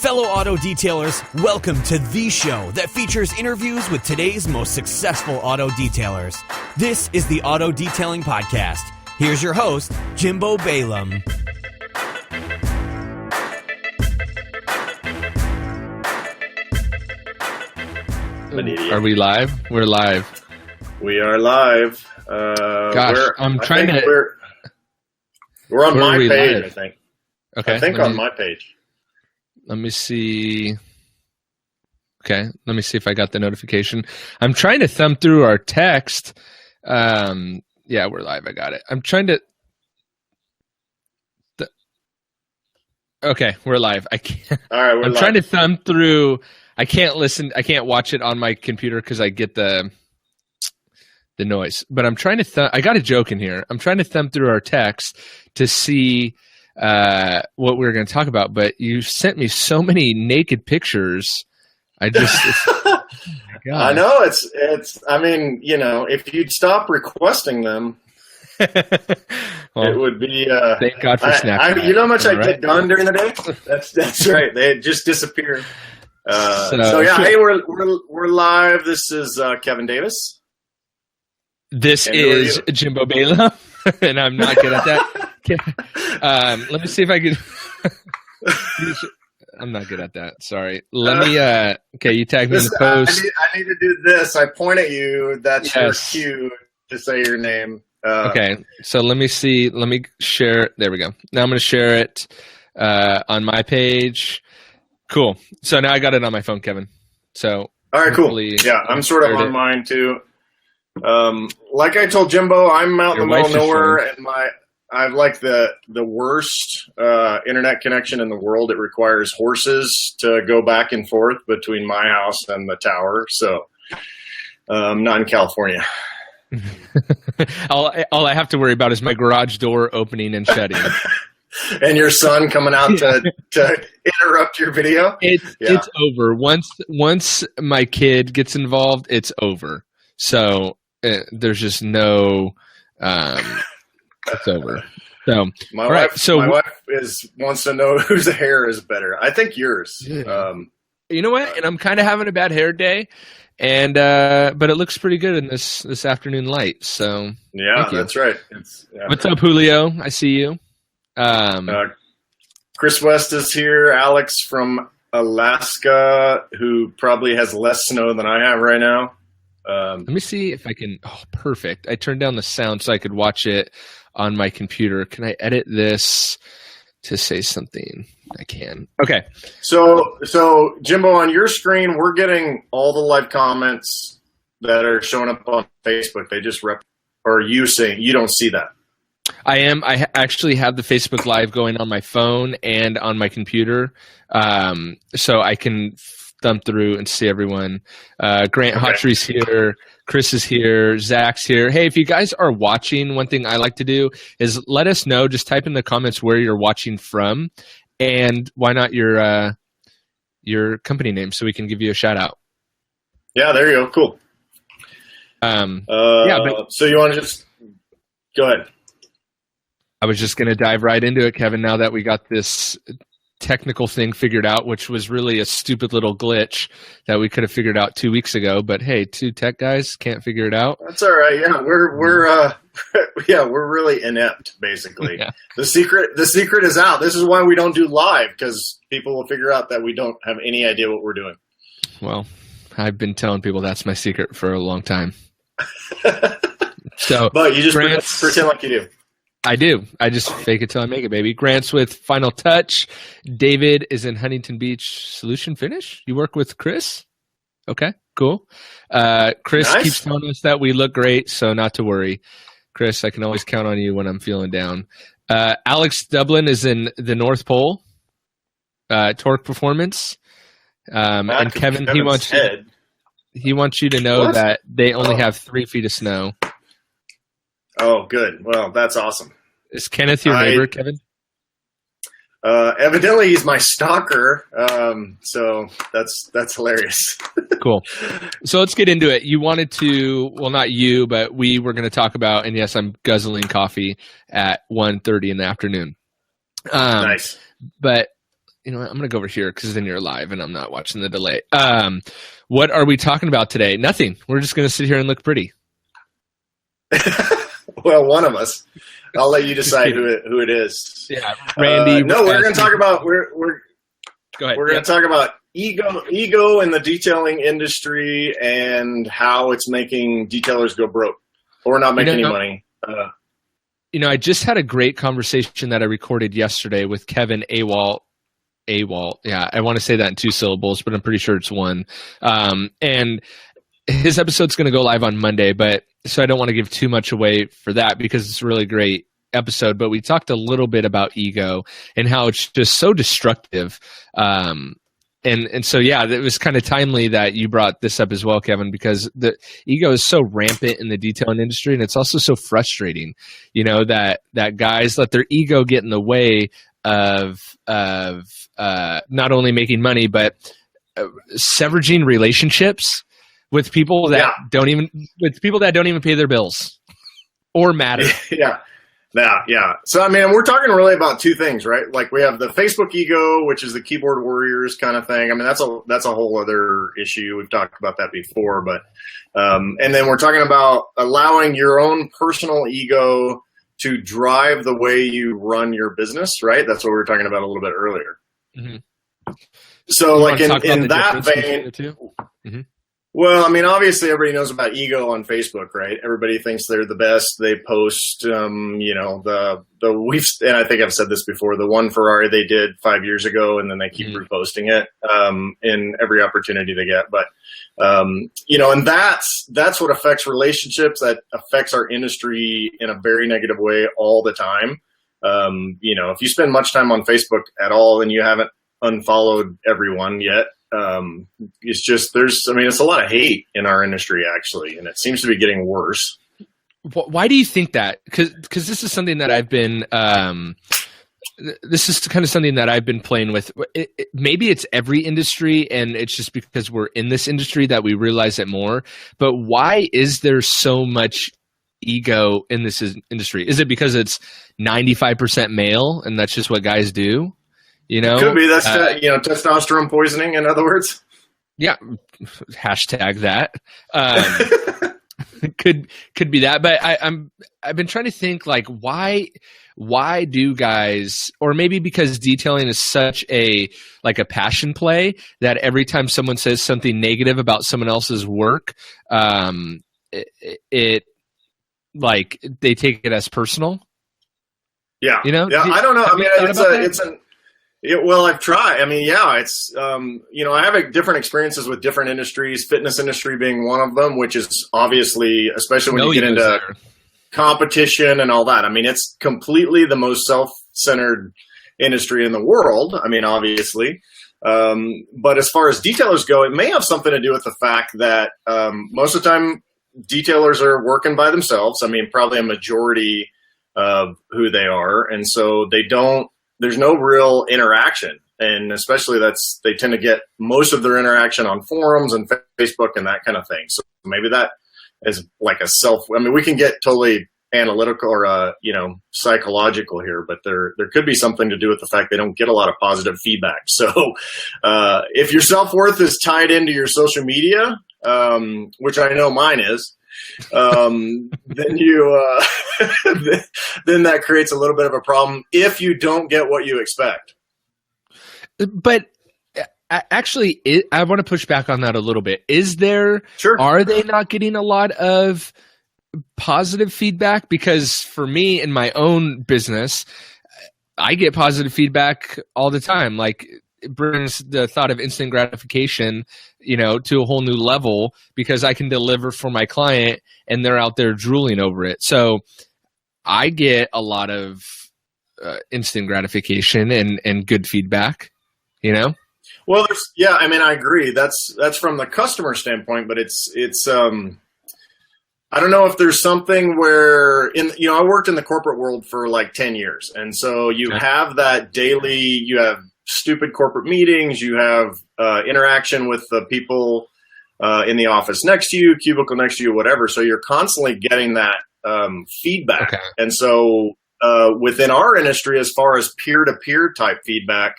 Fellow auto detailers, welcome to the show that features interviews with today's most successful auto detailers. This is the Auto Detailing Podcast. Here's your host, Jimbo Balaam. Are we live? We're live. We are live. Gosh, I'm trying to... We're on my page, live? I think. Okay. I think on my page. Let me see. Okay, let me see if I got the notification. I'm trying to thumb through our text. Yeah, we're live. I got it. I'm trying to... Okay, we're live. I can't... All right, I'm trying to thumb through... I can't listen. I can't watch it on my computer because I get the noise. But I'm trying to. I got a joke in here. I'm trying to thumb through our text to see what we were going to talk about. But you sent me so many naked pictures. I just. I know it's. I mean, you know, if you'd stop requesting them, well, it would be. Thank God for Snapchat. You know how much I get done during the day? That's right. They just disappear. So yeah, hey, we're live. This is Kevin Davis. This is Jimbo Balaam, and I'm not good at that. Let me see if I can. I'm not good at that. Sorry. Let me. Okay, you tagged me in the post. I need to do this. I point at you. That's your cue to say your name. Okay, so let me see. Let me share. There we go. Now I'm going to share it on my page. Cool. So now I got it on my phone, Kevin. So all right, cool. Yeah, I'm sort of on mine too. Like I told Jimbo, I'm out in the middle of nowhere, and I have like the worst internet connection in the world. It requires horses to go back and forth between my house and the tower. So I'm not in California. all I have to worry about is my garage door opening and shutting. And your son coming out to interrupt your video? It's over. Once my kid gets involved, it's over. So there's just no it's over. So my wife wants to know whose hair is better. I think yours. You know what? And I'm kind of having a bad hair day, and but it looks pretty good in this afternoon light. So yeah, that's right. What's up, Julio? I see you. Chris West is here. Alex from Alaska, who probably has less snow than I have right now. Let me see if I can. Oh, perfect. I turned down the sound so I could watch it on my computer. Can I edit this to say something? I can. Okay. So Jimbo, on your screen, we're getting all the live comments that are showing up on Facebook. They just or you saying you don't see that. I am. I actually have the Facebook Live going on my phone and on my computer, so I can thumb through and see everyone. Grant Hawtree's here. Chris is here. Zach's here. Hey, if you guys are watching, one thing I like to do is let us know. Just type in the comments where you're watching from, and why not your company name so we can give you a shout out. Yeah, there you go. Cool. So you want to just go ahead? I was just going to dive right into it, Kevin, now that we got this technical thing figured out, which was really a stupid little glitch that we could have figured out 2 weeks ago. But hey, two tech guys can't figure it out. That's all right. Yeah, we're really inept, basically. Yeah. The secret is out. This is why we don't do live, because people will figure out that we don't have any idea what we're doing. Well, I've been telling people that's my secret for a long time. But you just pretend like you do. I do. I just fake it till I make it, baby. Grant's with Final Touch. David is in Huntington Beach Solution Finish. You work with Chris? Okay, cool. Chris keeps telling us that we look great, so not to worry. Chris, I can always count on you when I'm feeling down. Alex Dublin is in the North Pole, Torque Performance. And Kevin, he wants you to know that they only have 3 feet of snow. Oh, good. Well, that's awesome. Is Kenneth your neighbor, Kevin? Evidently, he's my stalker. So that's hilarious. Cool. So let's get into it. You wanted to, well, not you, but we were going to talk about, and yes, I'm guzzling coffee at 1:30 in the afternoon. Nice. But you know what? I'm going to go over here because then you're live and I'm not watching the delay. What are we talking about today? Nothing. We're just going to sit here and look pretty. Well, one of us. I'll let you decide who it is. Yeah, Randy. No, we're going to talk about Go ahead. We're going to talk about ego in the detailing industry and how it's making detailers go broke or not make any money. I just had a great conversation that I recorded yesterday with Kevin Awalt. Yeah, I want to say that in 2 syllables, but I'm pretty sure it's 1. And his episode's going to go live on Monday, so I don't want to give too much away for that because it's a really great episode. But we talked a little bit about ego and how it's just so destructive. And so, yeah, it was kind of timely that you brought this up as well, Kevin, because the ego is so rampant in the detailing industry, and it's also so frustrating, that guys let their ego get in the way of not only making money, but severing relationships with people that don't even pay their bills or matter. Yeah. So, I mean, we're talking really about 2 things, right? Like we have the Facebook ego, which is the keyboard warriors kind of thing. I mean, that's a whole other issue. We've talked about that before, but, and then we're talking about allowing your own personal ego to drive the way you run your business, right? That's what we were talking about a little bit earlier. Mm-hmm. So like in that vein, mm-hmm. Well, I mean, obviously everybody knows about ego on Facebook, right? Everybody thinks they're the best. They post, and I think I've said this before, the one Ferrari they did 5 years ago, and then they keep reposting it, in every opportunity they get. But, and that's what affects relationships. That affects our industry in a very negative way all the time. If you spend much time on Facebook at all and you haven't unfollowed everyone yet, it's just it's a lot of hate in our industry actually, and it seems to be getting worse. Why do you think that? Because this is something that I've been playing with. Maybe it's every industry, and it's just because we're in this industry that we realize it more. But why is there so much ego in this industry? Is it because it's 95% male, and that's just what guys do? Could be that's testosterone poisoning, in other words. Yeah, hashtag that. Could be that, but I've been trying to think like why do guys, or maybe because detailing is such a passion play that every time someone says something negative about someone else's work, it they take it as personal. Yeah, Yeah, I don't know. I mean, well, I've tried. I mean, yeah, it's, I have different experiences with different industries, fitness industry being one of them, which is obviously, especially when you get into competition and all that. I mean, it's completely the most self-centered industry in the world. I mean, obviously. But as far as detailers go, it may have something to do with the fact that most of the time detailers are working by themselves. I mean, probably a majority of who they are. And so there's no real interaction, and especially they tend to get most of their interaction on forums and Facebook and that kind of thing. So maybe that is like we can get totally analytical or, psychological here, but there could be something to do with the fact they don't get a lot of positive feedback. So, if your self-worth is tied into your social media, which I know mine is, then then that creates a little bit of a problem if you don't get what you expect. But actually, I want to push back on that a little bit. Are they not getting a lot of positive feedback? Because for me in my own business, I get positive feedback all the time. Like, it brings the thought of instant gratification, to a whole new level because I can deliver for my client and they're out there drooling over it. So I get a lot of instant gratification and good feedback, Well, I mean, I agree. That's from the customer standpoint, but it's I don't know if there's something where I worked in the corporate world for like 10 years. And so you have that you have stupid corporate meetings, you have interaction with the people in the office next to you, cubicle next to you, whatever. So you're constantly getting that feedback. Okay. And so within our industry, as far as peer-to-peer type feedback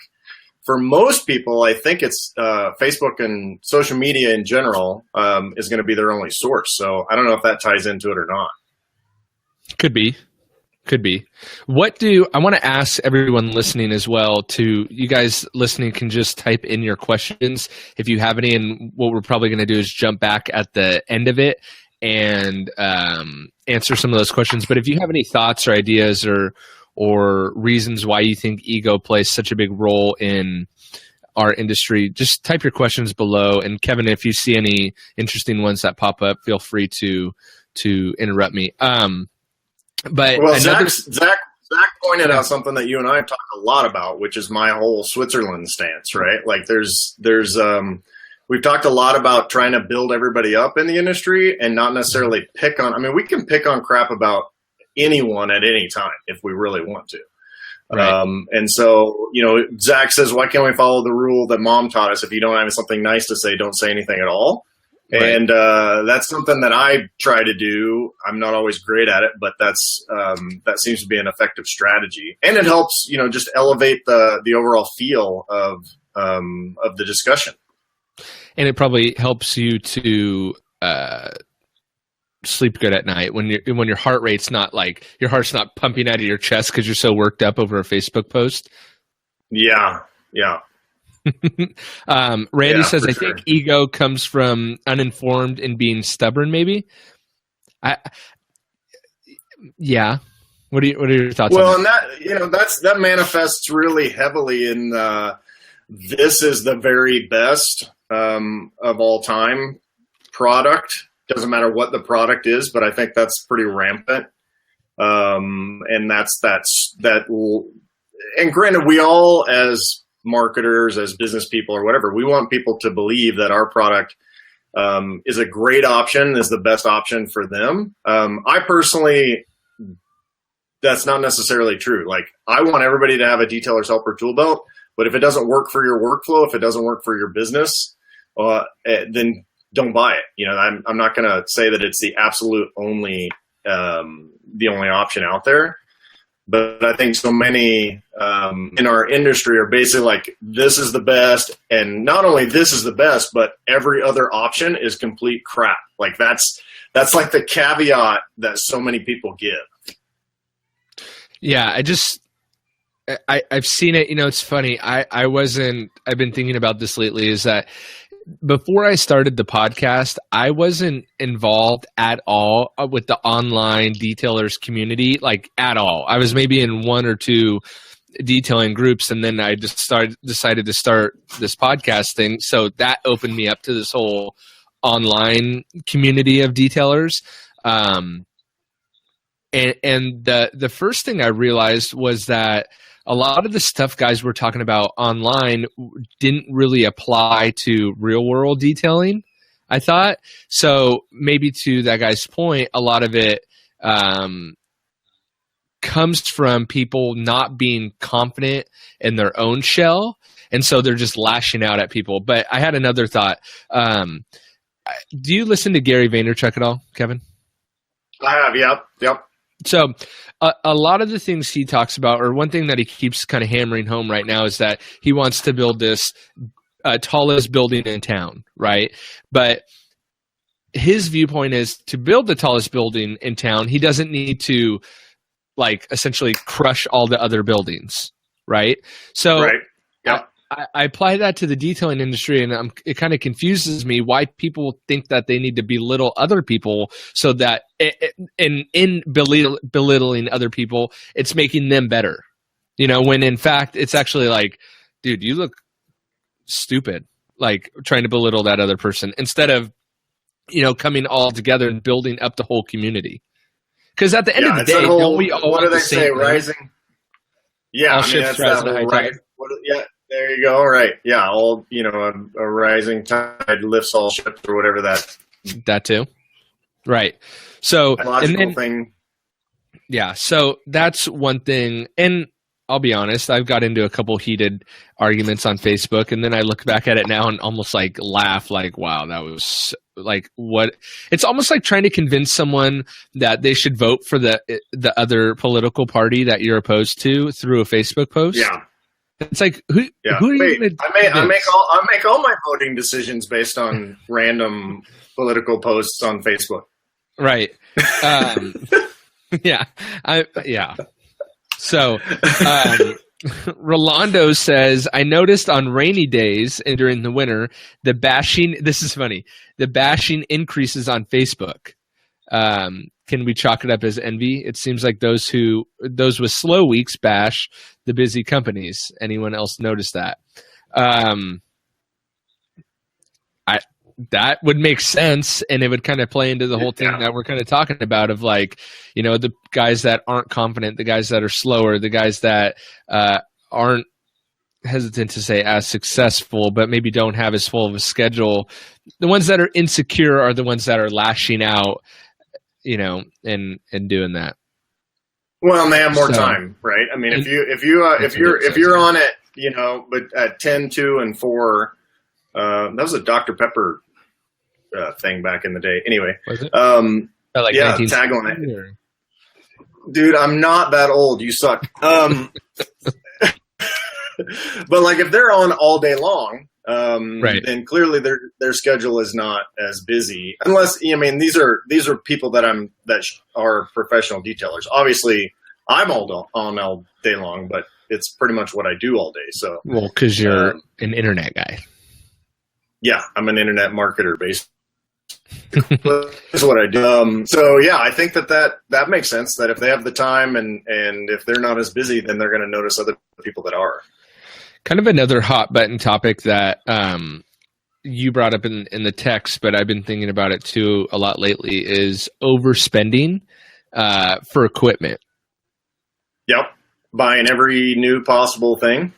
for most people, I think it's Facebook and social media in general is going to be their only source. So I don't know if that ties into it or not. Could be. I want to ask everyone listening as well, to you guys listening can just type in your questions if you have any, and what we're probably going to do is jump back at the end of it and answer some of those questions. But if you have any thoughts or ideas or reasons why you think ego plays such a big role in our industry, just type your questions below. And Kevin, if you see any interesting ones that pop up, feel free to interrupt me. But Zach pointed out something that you and I have talked a lot about, which is my whole Switzerland stance, right? Like we've talked a lot about trying to build everybody up in the industry and not necessarily pick on. I mean, we can pick on crap about anyone at any time if we really want to. Right. And so, Zach says, why can't we follow the rule that Mom taught us? If you don't have something nice to say, don't say anything at all. Right. And that's something that I try to do. I'm not always great at it, but that seems to be an effective strategy, and it helps just elevate the overall feel of the discussion. And it probably helps you to sleep good at night when your heart rate's not like your heart's not pumping out of your chest because you're so worked up over a Facebook post. Yeah. Randy says, I sure. think ego comes from uninformed and being stubborn, maybe. Yeah. What are your thoughts on that? Well, and that manifests really heavily in this is the very best of all time product. Doesn't matter what the product is, but I think that's pretty rampant. And that's that. And granted, we all as marketers, as business people or whatever, we want people to believe that our product is a great option, is the best option for them. I personally, that's not necessarily true. Like, I want everybody to have a Detailer's Helper tool belt, but if it doesn't work for your workflow, if it doesn't work for your business, then don't buy it. I'm not going to say that it's the absolute only, the only option out there. But I think so many in our industry are basically like, this is the best. And not only this is the best, but every other option is complete crap. Like that's like the caveat that so many people give. Yeah, I've seen it. It's funny. I've been thinking about this lately, is that before I started the podcast, I wasn't involved at all with the online detailers community, like at all. I was maybe in one or two detailing groups, and then I just decided to start this podcast thing. So that opened me up to this whole online community of detailers. And the first thing I realized was that a lot of the stuff guys were talking about online didn't really apply to real world detailing, I thought. So maybe to that guy's point, a lot of it comes from people not being confident in their own shell. And so they're just lashing out at people. But I had another thought. Do you listen to Gary Vaynerchuk at all, Kevin? I have, yep. So a lot of the things he talks about, or one thing that he keeps kind of hammering home right now, is that he wants to build this tallest building in town, right? But his viewpoint is to build the tallest building in town, he doesn't need to like essentially crush all the other buildings, right? So right. Yep. I apply that to the detailing industry, and it kind of confuses me why people think that they need to belittle other people, so that in belittling other people, it's making them better. When in fact it's actually like, dude, you look stupid, like trying to belittle that other person instead of coming all together and building up the whole community. Because at the end of the day, don't we all what do they say? Rising. Yeah, ships rise in a high tide. Yeah. There you go. Right. Yeah. All, a rising tide lifts all ships, or whatever that too. Right. So, logical thing. Yeah. So that's one thing. And I'll be honest, I've got into a couple heated arguments on Facebook, and then I look back at it now and almost like laugh, like, wow, that was like what? It's almost like trying to convince someone that they should vote for the other political party that you're opposed to through a Facebook post. Yeah. It's like who are you? I make all my voting decisions based on random political posts on Facebook. Right. Yeah. So, Rolando says, I noticed on rainy days and during the winter, the bashing increases on Facebook. Can we chalk it up as envy? It seems like those with slow weeks bash the busy companies. Anyone else notice that? That would make sense, and it would kind of play into the whole thing that we're kind of talking about of like, the guys that aren't confident, the guys that are slower, the guys that aren't hesitant to say as successful, but maybe don't have as full of a schedule. The ones that are insecure are the ones that are lashing out, and doing that. Well, and they have more time, right? I mean, if you're on it, but at 10, 2, and 4, that was a Dr. Pepper thing back in the day. Anyway, was it? Tagline. Dude, I'm not that old. You suck. But like, if they're on all day long, right, then clearly their schedule is not as busy. Unless, these are people that are professional detailers. Obviously, I'm on all day long, but it's pretty much what I do all day. So, well, because you're an internet guy. Yeah, I'm an internet marketer, basically. That's what I do. So yeah, I think that makes sense. That if they have the time and if they're not as busy, then they're going to notice other people that are. Kind of another hot button topic that you brought up in the text, but I've been thinking about it too a lot lately, is overspending for equipment. Yep, buying every new possible thing.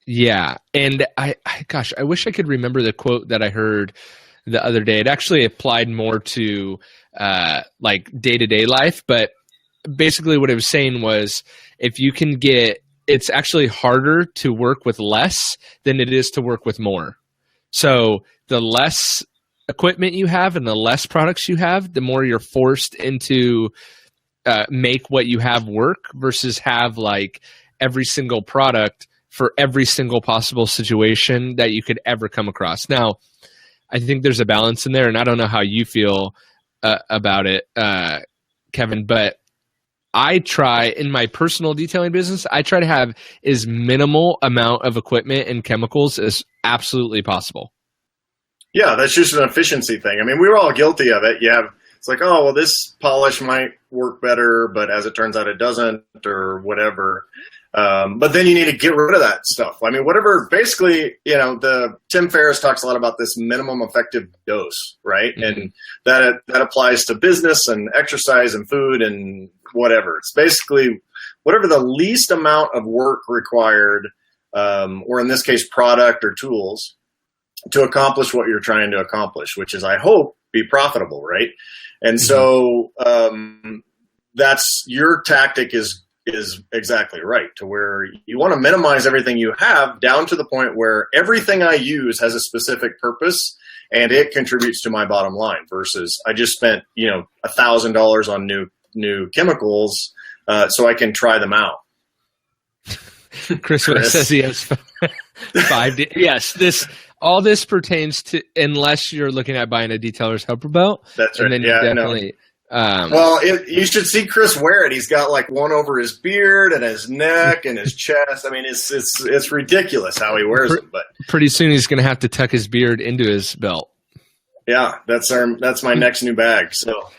Yeah, and I wish I could remember the quote that I heard the other day. It actually applied more to like day-to-day life, but basically what it was saying was, if you can it's actually harder to work with less than it is to work with more. So the less equipment you have and the less products you have, the more you're forced into make what you have work, versus have like every single product for every single possible situation that you could ever come across. Now, I think there's a balance in there, and I don't know how you feel about it, Kevin, but I try, in my personal detailing business, I try to have as minimal amount of equipment and chemicals as absolutely possible. Yeah, that's just an efficiency thing. I mean, we were all guilty of it. It's like, oh, well, this polish might work better, but as it turns out, it doesn't, or whatever. But then you need to get rid of that stuff. I mean, whatever, basically, Tim Ferriss talks a lot about this minimum effective dose, right? Mm-hmm. And that applies to business and exercise and food and whatever. It's basically whatever the least amount of work required, or in this case, product or tools, to accomplish what you're trying to accomplish, which is, I hope, be profitable, right? And mm-hmm. So that's your tactic is exactly right, to where you want to minimize everything you have down to the point where everything I use has a specific purpose and it contributes to my bottom line, versus I just spent, $1,000 on new chemicals so I can try them out. Chris says he has 5 days. Yes, all this pertains to, unless you're looking at buying a detailer's helper belt. That's right. And then you definitely. Well, you should see Chris wear it. He's got like one over his beard and his neck and his chest. I mean, it's ridiculous how he wears it. But pretty soon he's going to have to tuck his beard into his belt. Yeah, that's my next new bag. So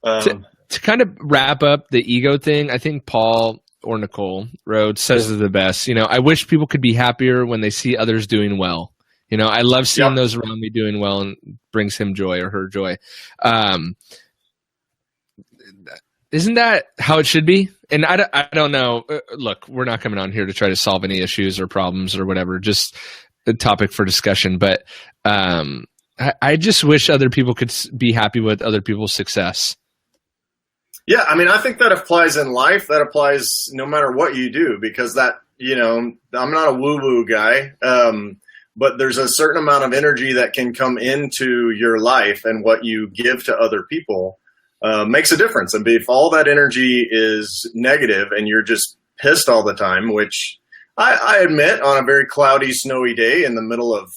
to kind of wrap up the ego thing, I think Paul or Nicole Rhodes says it the best. I wish people could be happier when they see others doing well. I love seeing those around me doing well, and brings him joy or her joy. Isn't that how it should be? And I don't know. Look, we're not coming on here to try to solve any issues or problems or whatever, just a topic for discussion. But I just wish other people could be happy with other people's success. Yeah, I mean, I think that applies in life. That applies no matter what you do, because that, I'm not a woo-woo guy, but there's a certain amount of energy that can come into your life, and what you give to other people makes a difference. And if all that energy is negative and you're just pissed all the time, which I admit, on a very cloudy, snowy day in the middle of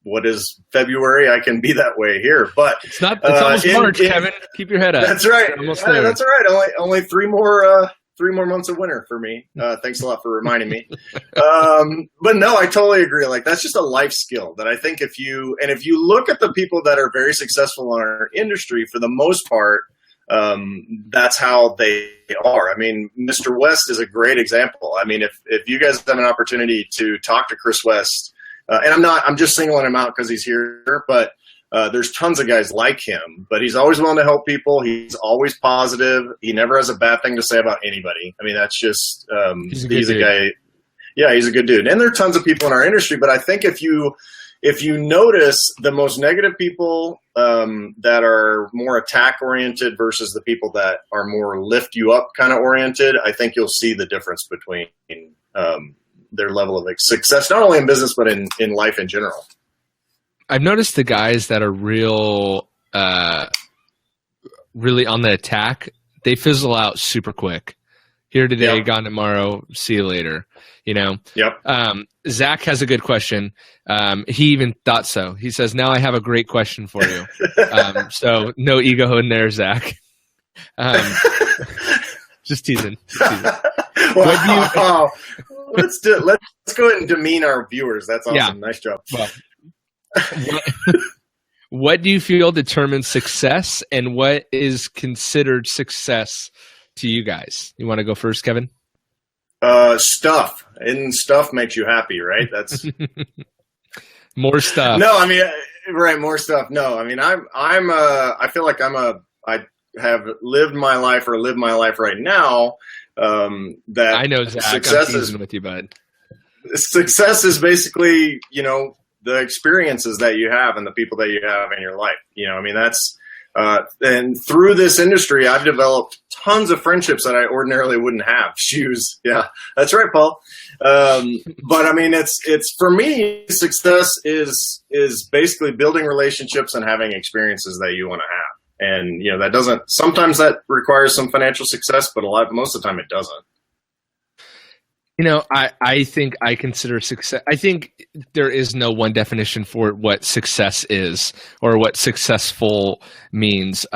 what is February, I can be that way here. But it's not. It's almost March, Kevin. Keep your head up. That's right. That's all right. Only 3 more months of winter for me. Thanks a lot for reminding me. But no, I totally agree. Like, that's just a life skill that I think if you look at the people that are very successful in our industry, for the most part, that's how they are. I mean, Mr. West is a great example. I mean, if you guys have an opportunity to talk to Chris West, and I'm just singling him out because he's here, but there's tons of guys like him, but he's always willing to help people. He's always positive. He never has a bad thing to say about anybody. I mean, that's just, he's a guy. Yeah, he's a good dude. And there are tons of people in our industry, but I think if you notice the most negative people that are more attack oriented versus the people that are more lift you up kind of oriented, I think you'll see the difference between their level of success, not only in business, but in life in general. I've noticed the guys that are really on the attack, they fizzle out super quick. Here today, gone tomorrow, see you later. You know? Yep. Zach has a good question. He even thought so. He says, now I have a great question for you. So no ego in there, Zach. Just teasing. Wow. Let's go ahead and demean our viewers. That's awesome. Yeah. Nice job. Well, what do you feel determines success, and what is considered success to you guys? You want to go first, Kevin? Stuff. And stuff makes you happy, right? That's more stuff. No, I mean, right. More stuff. No, I mean, I feel like I have lived my life right now. That I know, Zach. Success I'm teasing with you, bud. Success is basically, the experiences that you have and the people that you have in your life. I mean, that's, and through this industry, I've developed tons of friendships that I ordinarily wouldn't have. Shoes. Yeah, that's right, Paul. But I mean, it's for me, success is basically building relationships and having experiences that you want to have. And, sometimes that requires some financial success, but most of the time it doesn't. I think I consider success. I think there is no one definition for what success is or what successful means.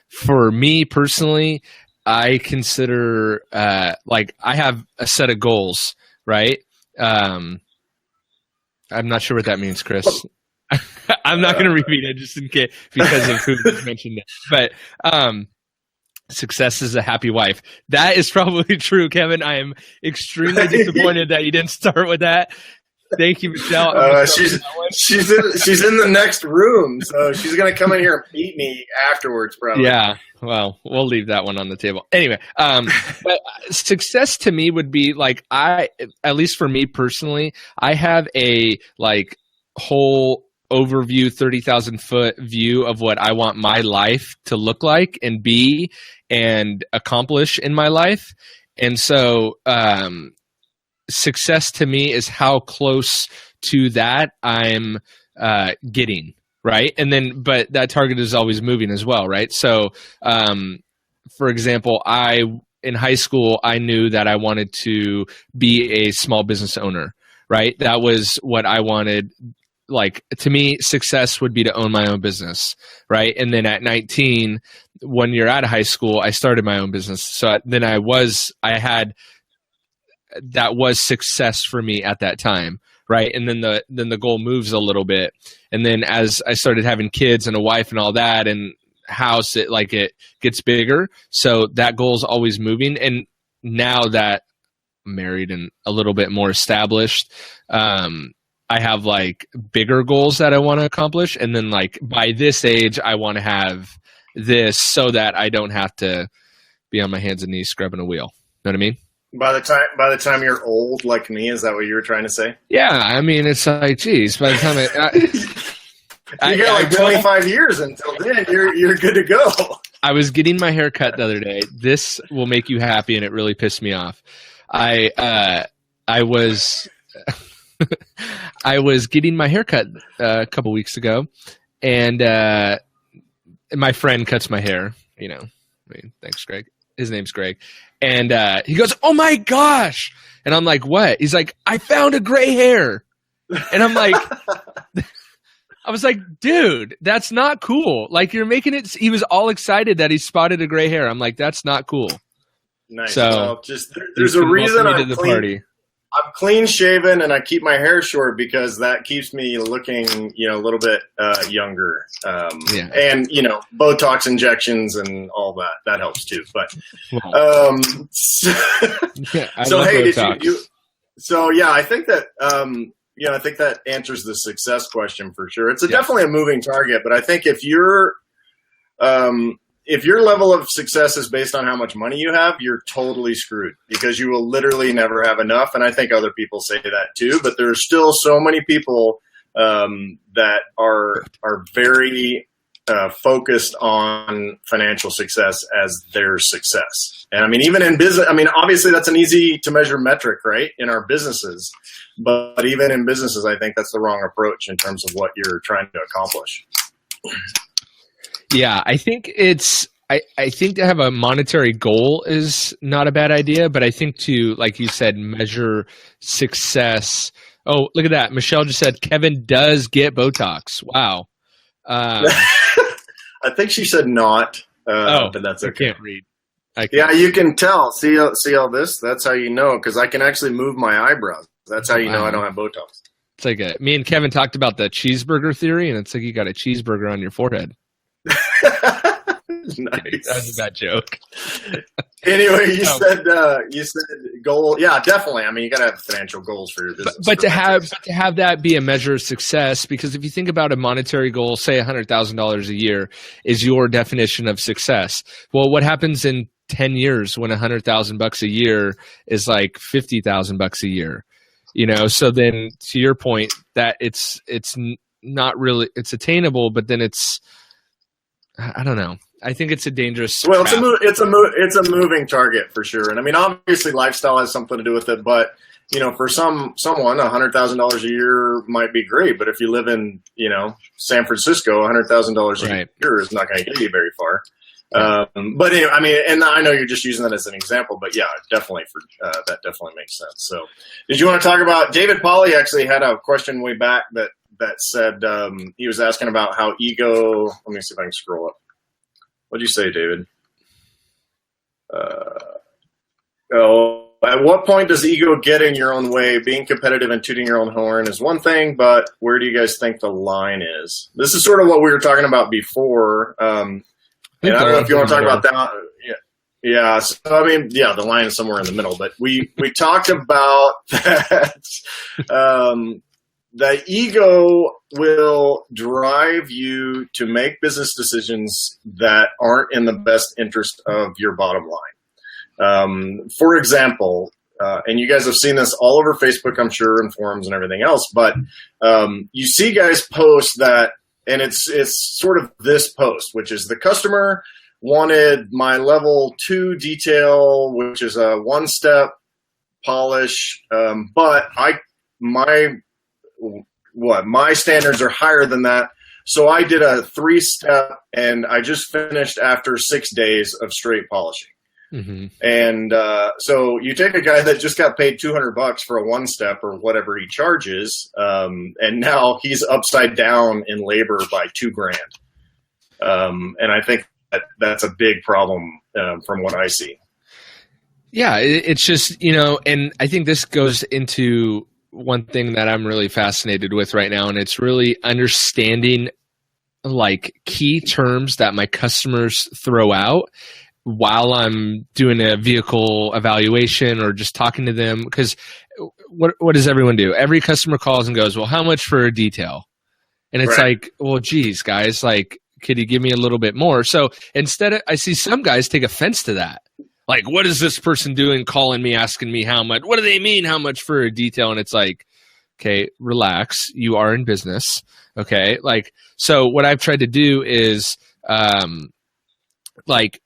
For me personally, I consider I have a set of goals, right? I'm not sure what that means, Chris. I'm not going to repeat it just in case because of who mentioned it. But success is a happy wife. That is probably true, Kevin. I am extremely disappointed that you didn't start with that. Thank you, Michelle. She's in the next room, so she's going to come in here and beat me afterwards, probably. Yeah, well, we'll leave that one on the table. Anyway, but success to me would be at least for me personally, I have a whole overview, 30,000 foot view of what I want my life to look like and be and accomplish in my life. And so success to me is how close to that I'm getting, right? And then, but that target is always moving as well, right? So for example, in high school, I knew that I wanted to be a small business owner, right? That was what I wanted. To me, success would be to own my own business, right? And then at 19, 1 year out of high school, I started my own business. So then that was success for me at that time, right? And then the goal moves a little bit. And then as I started having kids and a wife and all that and house, it gets bigger. So that goal is always moving. And now that I'm married and a little bit more established, I have bigger goals that I want to accomplish. And then by this age, I want to have this so that I don't have to be on my hands and knees scrubbing a wheel. Know what I mean? By the time you're old like me, is that what you were trying to say? Yeah. I mean, it's geez, by the time you got 25 years until then, you're good to go. I was getting my hair cut the other day. This will make you happy. And it really pissed me off. I was getting my hair cut a couple weeks ago, and my friend cuts my hair. Thanks, Greg. His name's Greg. And he goes, "Oh my gosh, And I'm like, what? He's like, I found a gray hair. And I'm like, I was like, dude, that's not cool. Like, you're making it. He was all excited that he spotted a gray hair. I'm like, that's not cool. Nice. So well, just there's a reason I'm clean shaven and I keep my hair short because that keeps me looking, a little bit younger. And Botox injections and all that helps too. But so hey, I think that I think that answers the success question for sure. It's definitely a moving target, but I think if your level of success is based on how much money you have, you're totally screwed because you will literally never have enough. And I think other people say that too, but there's still so many people that are very focused on financial success as their success. And I mean, even in business, obviously that's an easy to measure metric, right? In our businesses, but even in businesses, I think that's the wrong approach in terms of what you're trying to accomplish. Yeah, I think I think to have a monetary goal is not a bad idea, but I think to, like you said, measure success. Oh, look at that. Michelle just said Kevin does get Botox. Wow. I think she said not, but that's okay. I can't read. Yeah, you can tell. See all this? That's how you know, because I can actually move my eyebrows. That's how you know I don't have Botox. It's like me and Kevin talked about the cheeseburger theory, and it's like you got a cheeseburger on your forehead. Nice. That was a bad joke. Anyway, you said goal. Yeah, definitely. I mean, you got to have financial goals for your business. But to have that be a measure of success, because if you think about a monetary goal, say $100,000 a year is your definition of success. Well, what happens in 10 years when $100,000 a year is like $50,000 a year? So then to your point that it's not really, it's attainable, but then I don't know. I think it's a dangerous. Well, it's a moving target for sure. And I mean, obviously lifestyle has something to do with it, but for someone, $100,000 a year might be great. But if you live in, San Francisco, $100,000 a year is not going to get you very far. But anyway, I mean, and I know you're just using that as an example, but yeah, definitely that definitely makes sense. So did you want to talk about David Polly actually had a question way back that said, he was asking about how ego, let me see if I can scroll up. What'd you say, David? At what point does ego get in your own way? Being competitive and tooting your own horn is one thing, but where do you guys think the line is? This is sort of what we were talking about before. And I don't know if you want to talk about that. Yeah. So, I mean, yeah, the line is somewhere in the middle, but we talked about that. The ego will drive you to make business decisions that aren't in the best interest of your bottom line. For example, and you guys have seen this all over Facebook, I'm sure, and forums and everything else, but you see guys post that, and it's sort of this post, which is the customer wanted my level 2 detail, which is a 1-step polish, but my standards are higher than that. So I did a 3-step and I just finished after 6 days of straight polishing. Mm-hmm. And so you take a guy that just got paid $200 for a 1-step or whatever he charges, and now he's upside down in labor by $2,000. And I think that's a big problem from what I see. Yeah, it's just, and I think this goes into one thing that I'm really fascinated with right now, and it's really understanding like key terms that my customers throw out while I'm doing a vehicle evaluation or just talking to them. Because what does everyone do? Every customer calls and goes, well, how much for a detail? And it's like, well, geez, guys, like, could you give me a little bit more? So instead, I see some guys take offense to that. Like, what is this person doing calling me, asking me how much? What do they mean, how much for a detail? And it's like, okay, relax. You are in business. Okay. Like, so what I've tried to do is like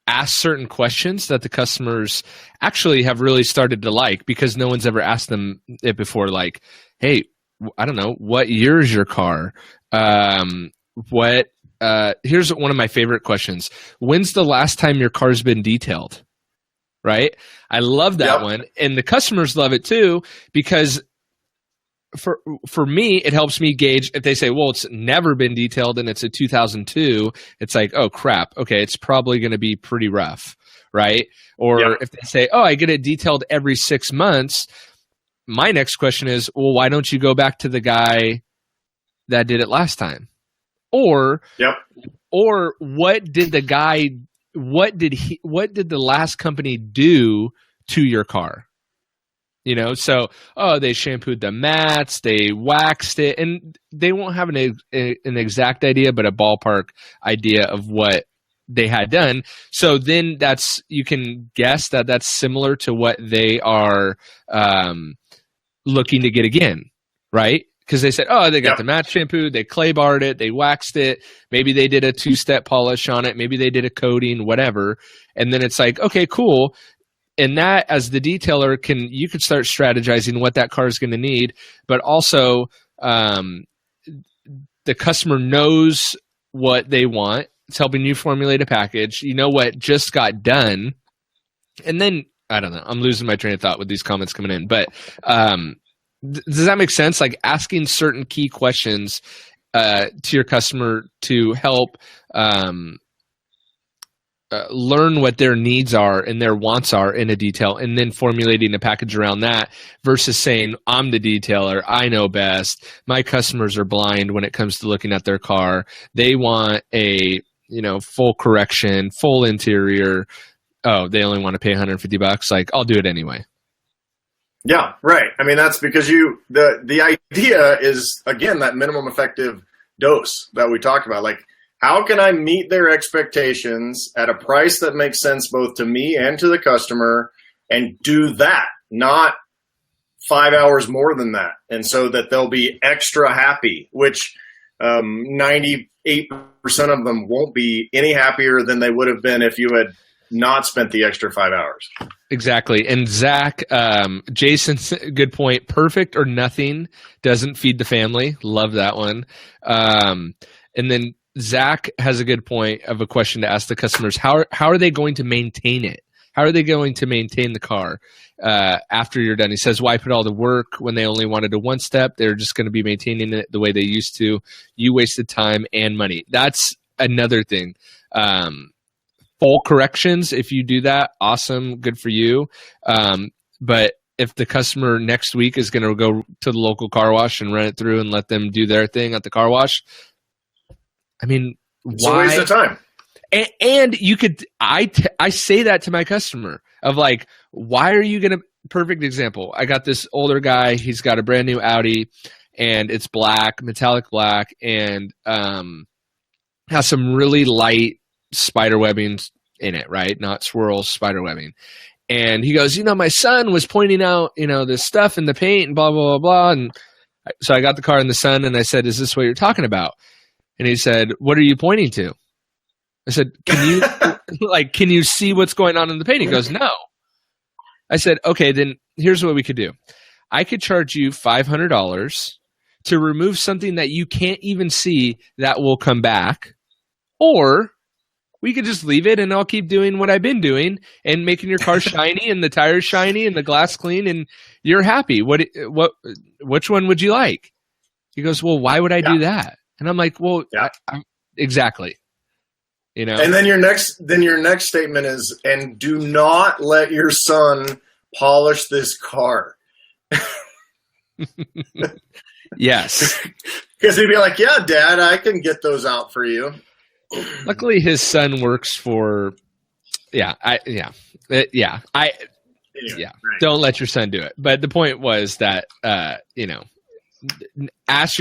ask certain questions that the customers actually have really started to like, because no one's ever asked them it before. Like, hey, I don't know, what year is your car? Here's one of my favorite questions. When's the last time your car's been detailed? right? I love that one. And the customers love it too, because for me, it helps me gauge if they say, well, it's never been detailed and it's a 2002, it's like, oh crap. Okay. It's probably going to be pretty rough. Right. Or if they say, oh, I get it detailed every 6 months. My next question is, well, why don't you go back to the guy that did it last time? Or what did the last company do to your car? You know, so, they shampooed the mats, they waxed it, and they won't have an exact idea, but a ballpark idea of what they had done. So then you can guess that that's similar to what they are looking to get again, right? Because they said, they got the mat shampoo, they clay barred it, they waxed it, maybe they did a 2-step polish on it, maybe they did a coating, whatever. And then it's like, okay, cool. And that, as the detailer, you could start strategizing what that car is going to need, but also the customer knows what they want. It's helping you formulate a package. You know what just got done. And then, I don't know, I'm losing my train of thought with these comments coming in, but does that make sense? Like asking certain key questions to your customer to help learn what their needs are and their wants are in a detail, and then formulating a package around that versus saying, I'm the detailer, I know best, my customers are blind when it comes to looking at their car, they want a full correction, full interior, they only want to pay $150, like I'll do it anyway. Yeah, right. I mean, that's because the idea is, again, that minimum effective dose that we talked about. Like, how can I meet their expectations at a price that makes sense both to me and to the customer, and do that, not 5 hours more than that, and so that they'll be extra happy, which 98% of them won't be any happier than they would have been if you had not spent the extra 5 hours. Exactly. And Zach, Jason's good point. Perfect or nothing doesn't feed the family. Love that one. And then Zach has a good point of a question to ask the customers. How are they going to maintain it? How are they going to maintain the car after you're done? He says, why put all the work when they only wanted a one step? They're just going to be maintaining it the way they used to. You wasted time and money. That's another thing. Full corrections, if you do that, awesome, good for you. But if the customer next week is going to go to the local car wash and run it through and let them do their thing at the car wash, I mean, it's a waste of time. And you could, I say that to my customer of like, why are you going to, perfect example. I got this older guy, he's got a brand new Audi and it's black, metallic black, and has some really light spider webbing in it, right? Not swirls, spider webbing. And he goes, my son was pointing out, this stuff in the paint and blah, blah, blah, blah. And so I got the car in the sun and I said, is this what you're talking about? And he said, what are you pointing to? I said, can you see what's going on in the paint? He goes, no. I said, okay, then here's what we could do. I could charge you $500 to remove something that you can't even see that will come back, or we could just leave it and I'll keep doing what I've been doing and making your car shiny and the tires shiny and the glass clean and you're happy. Which one would you like? He goes, well, why would I do that? And I'm like, well, exactly. And then your next statement is, and do not let your son polish this car. Yes. Because he'd be like, yeah, Dad, I can get those out for you. Luckily, his son works for, right. Don't let your son do it. But the point was that, ask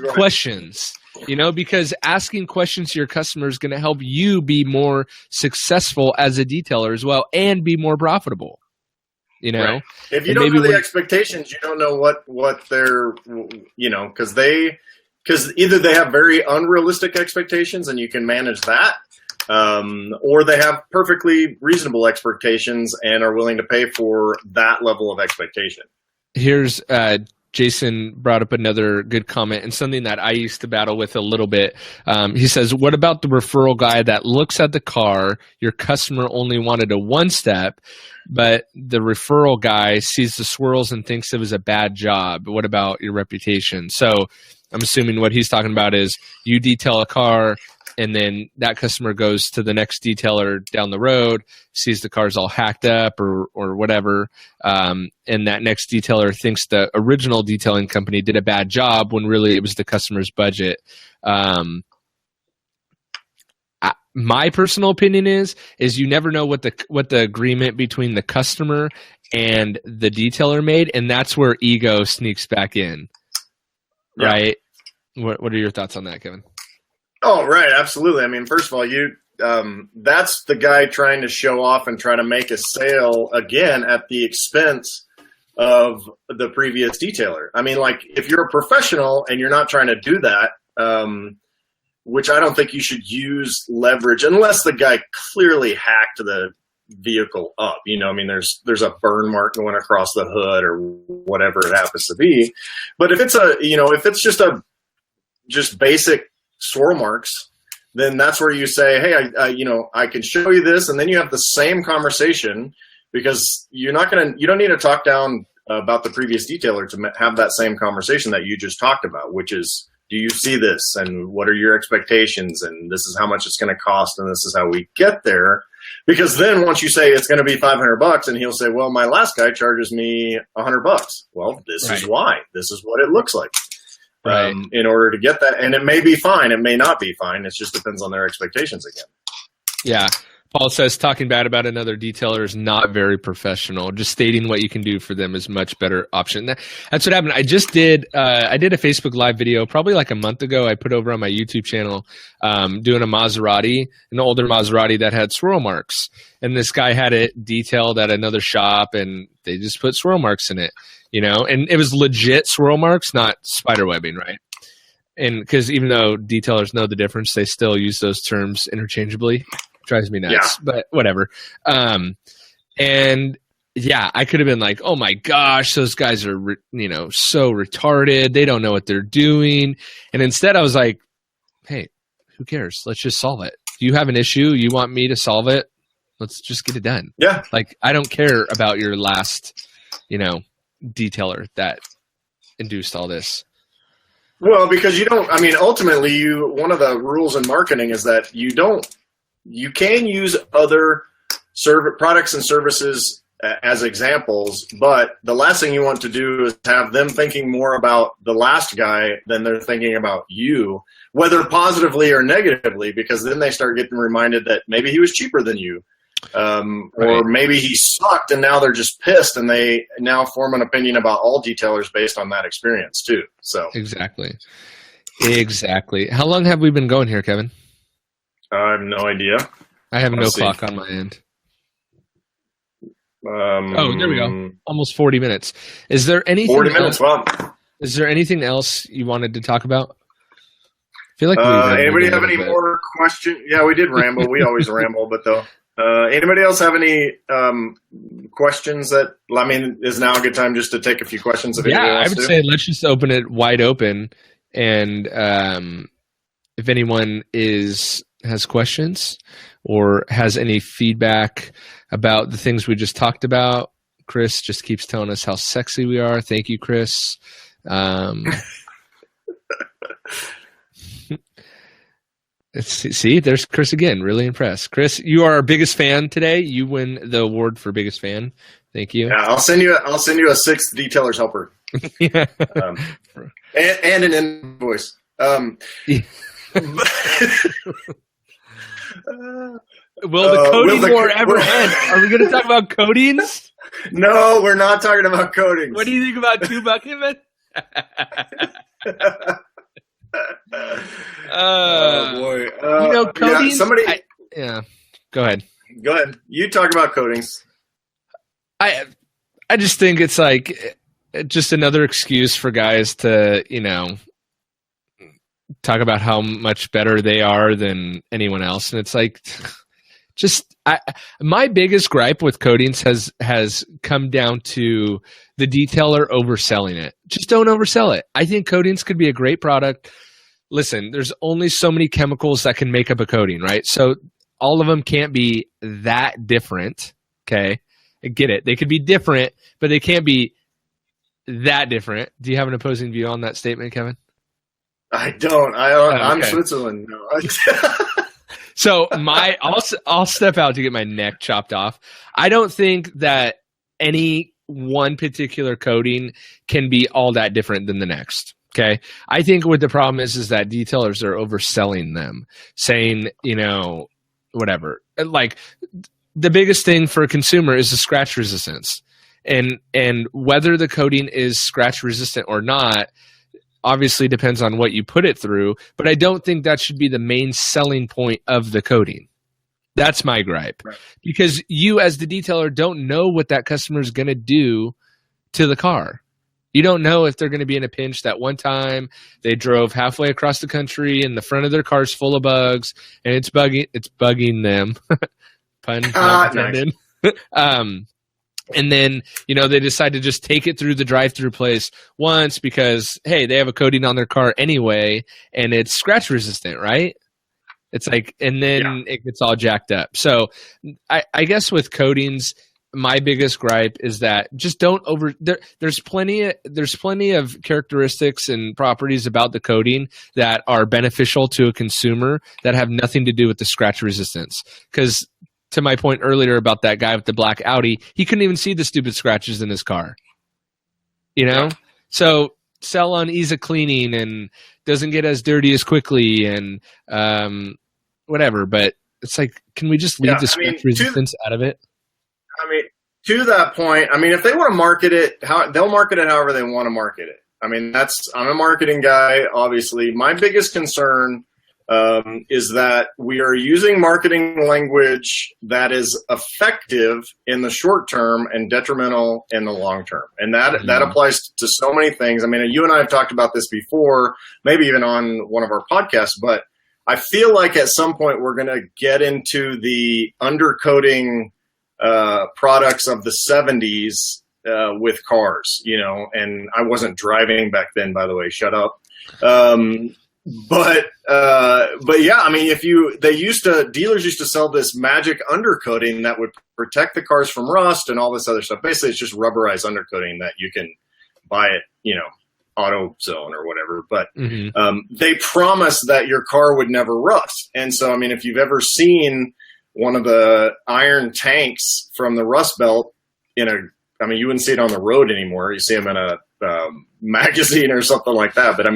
questions, because asking questions to your customer is going to help you be more successful as a detailer as well and be more profitable. Right. If you don't know the expectations, you don't know what they're, because either they have very unrealistic expectations and you can manage that, or they have perfectly reasonable expectations and are willing to pay for that level of expectation. Here's Jason brought up another good comment and something that I used to battle with a little bit. He says, what about the referral guy that looks at the car, your customer only wanted a one step, but the referral guy sees the swirls and thinks it was a bad job? What about your reputation? So I'm assuming what he's talking about is you detail a car, and then that customer goes to the next detailer down the road, sees the car's all hacked up or whatever, and that next detailer thinks the original detailing company did a bad job when really it was the customer's budget. My personal opinion is you never know what the agreement between the customer and the detailer made, and that's where ego sneaks back in, right? What are your thoughts on that, Kevin? Oh, right. Absolutely. I mean, first of all, that's the guy trying to show off and try to make a sale again at the expense of the previous detailer. I mean, like, if you're a professional and you're not trying to do that, which I don't think you should use leverage unless the guy clearly hacked the vehicle up. You know, I mean, there's a burn mark going across the hood or whatever it happens to be. But if it's just basic swirl marks, then that's where you say, hey, I can show you this, and then you have the same conversation, because you don't need to talk down about the previous detailer to have that same conversation that you just talked about, which is, do you see this, and what are your expectations, and this is how much it's going to cost, and this is how we get there. Because then once you say it's going to be $500, and he'll say, well, my last guy charges me $100. Well, this is why. This is what it looks like. Right. In order to get that. And it may be fine. It may not be fine. It just depends on their expectations again. Yeah. Paul says talking bad about another detailer is not very professional. Just stating what you can do for them is much better option. That's what happened. I did a Facebook Live video probably like a month ago. I put over on my YouTube channel doing a Maserati, an older Maserati that had swirl marks. And this guy had it detailed at another shop, and they just put swirl marks in it. You know, and it was legit swirl marks, not spider webbing, right? And because even though detailers know the difference, they still use those terms interchangeably. Drives me nuts, but whatever. And yeah, I could have been like, oh my gosh, those guys are, so retarded. They don't know what they're doing. And instead I was like, hey, who cares? Let's just solve it. Do you have an issue? You want me to solve it? Let's just get it done. Yeah. Like, I don't care about your last, detailer that induced all this. Well, because ultimately one of the rules in marketing is that you can use other products and services as examples, but the last thing you want to do is have them thinking more about the last guy than they're thinking about you, whether positively or negatively, because then they start getting reminded that maybe he was cheaper than you. Or maybe he sucked, and now they're just pissed, and they now form an opinion about all detailers based on that experience too. So exactly. How long have we been going here, Kevin? I have no idea. I have no clock on my end. There we go. Almost 40 minutes. Is there anything? 40 minutes. Well, is there anything else you wanted to talk about? I feel like anybody have any more questions? Yeah, we did ramble. We always ramble, but though. Anybody else have any questions that, is now a good time just to take a few questions? I would say let's just open it wide open. And if anyone has questions or has any feedback about the things we just talked about, Chris just keeps telling us how sexy we are. Thank you, Chris. See, there's Chris again. Really impressed. Chris, you are our biggest fan today. You win the award for biggest fan. Thank you. Yeah, I'll send you a 6th detailer's helper. Yeah. And an invoice. Will the coding war ever end? Are we going to talk about coatings? No, we're not talking about coatings. What do you think about $2 Oh boy! coatings. Go ahead. Go ahead. You talk about coatings. I just think it's like just another excuse for guys to talk about how much better they are than anyone else, and it's like, My biggest gripe with coatings has come down to the detailer overselling it. Just don't oversell it. I think coatings could be a great product. Listen, there's only so many chemicals that can make up a coating, right? So all of them can't be that different. Okay, I get it. They could be different, but they can't be that different. Do you have an opposing view on that statement, Kevin? I don't. I'm Switzerland. No. So I'll step out to get my neck chopped off. I don't think that any one particular coating can be all that different than the next. Okay. I think what the problem is that detailers are overselling them, saying, whatever. Like the biggest thing for a consumer is the scratch resistance. And whether the coating is scratch resistant or not, obviously depends on what you put it through, but I don't think that should be the main selling point of the coating. That's my gripe. Right. Because you as the detailer don't know what that customer is going to do to the car. You don't know if they're going to be in a pinch. That one time they drove halfway across the country and the front of their car's full of bugs and it's bugging them. Pun not intended. Nice. And then, they decide to just take it through the drive-through place once because, hey, they have a coating on their car anyway, and it's scratch resistant, right? It's like, and then it gets all jacked up. So I guess with coatings, my biggest gripe is that just don't there's plenty of characteristics and properties about the coating that are beneficial to a consumer that have nothing to do with the scratch resistance. Because to my point earlier about that guy with the black Audi, he couldn't even see the stupid scratches in his car. So sell on ease of cleaning and doesn't get as dirty as quickly and whatever. But it's like, can we just leave the scratch resistance out of it? To that point, if they want to market it, they'll market it however they want to market it. I'm a marketing guy, obviously. My biggest concern is that we are using marketing language that is effective in the short term and detrimental in the long term. And that applies to so many things. You and I have talked about this before, maybe even on one of our podcasts, but I feel like at some point we're going to get into the undercoating products of the 70s with cars, and I wasn't driving back then, by the way, shut up. But yeah, dealers used to sell this magic undercoating that would protect the cars from rust and all this other stuff. Basically, it's just rubberized undercoating that you can buy at, AutoZone or whatever. But they promised that your car would never rust. And so, if you've ever seen one of the iron tanks from the Rust Belt you wouldn't see it on the road anymore. You see them in a magazine or something like that. But